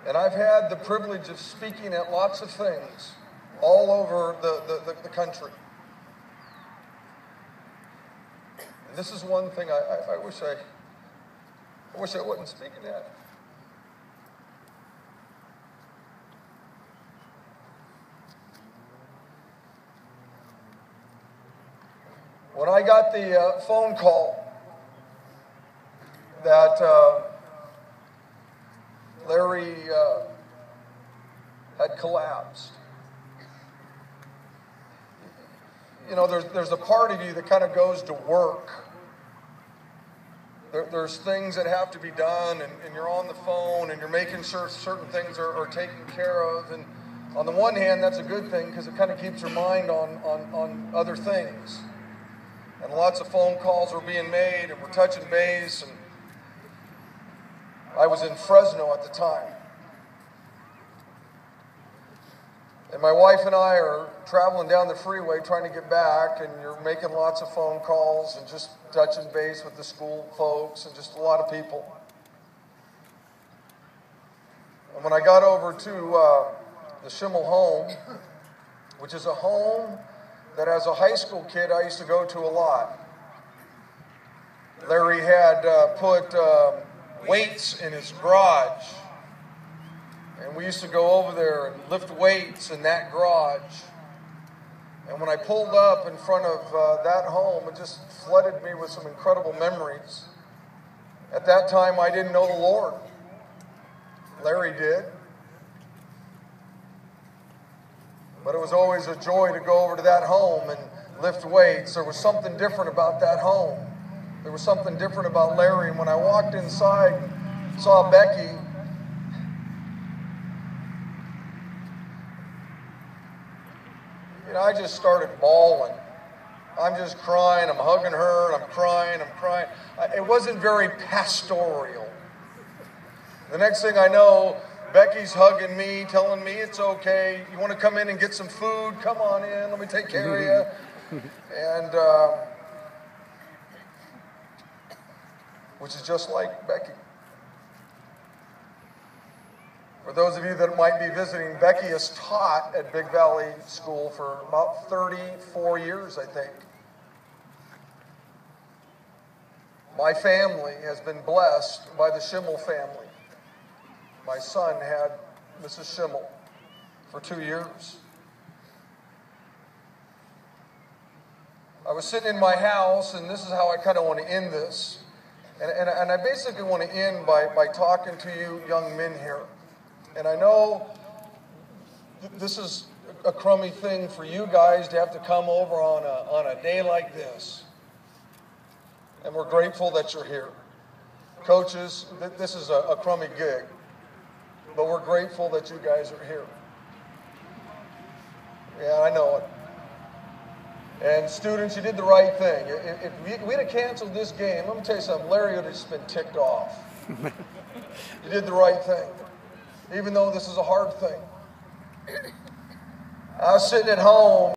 And I've had the privilege of speaking at lots of things all over the country. And this is one thing I wish I wasn't speaking at. When I got the phone call that Larry had collapsed, you know, there's a part of you that kind of goes to work. There's things that have to be done, and you're on the phone, and you're making sure certain things are taken care of. And on the one hand, that's a good thing because it kind of keeps your mind on other things. And lots of phone calls were being made, and we're touching base. And I was in Fresno at the time. And my wife and I are traveling down the freeway trying to get back, and you're making lots of phone calls and just touching base with the school folks and just a lot of people. And when I got over to the Shimel home, which is a home that as a high school kid I used to go to a lot. Larry had put weights in his garage. And we used to go over there and lift weights in that garage. And when I pulled up in front of that home, it just flooded me with some incredible memories. At that time, I didn't know the Lord. Larry did. But it was always a joy to go over to that home and lift weights. There was something different about that home. There was something different about Larry. And when I walked inside and saw Becky, you know, I just started bawling. I'm just crying. I'm hugging her. I'm crying. It wasn't very pastoral. The next thing I know, Becky's hugging me, telling me it's okay. You want to come in and get some food? Come on in. Let me take care of you. And which is just like Becky. For those of you that might be visiting, Becky has taught at Big Valley School for about 34 years, I think. My family has been blessed by the Shimel family. My son had Mrs. Shimel for 2 years. I was sitting in my house, and this is how I kind of want to end this. And I basically want to end by talking to you young men here. And I know this is a crummy thing for you guys to have to come over on a day like this. And we're grateful that you're here. Coaches, this is a crummy gig. But we're grateful that you guys are here. Yeah, I know it. And students, you did the right thing. If we'd have canceled this game, let me tell you something, Larry would have just been ticked off. You did the right thing, even though this is a hard thing. I was sitting at home.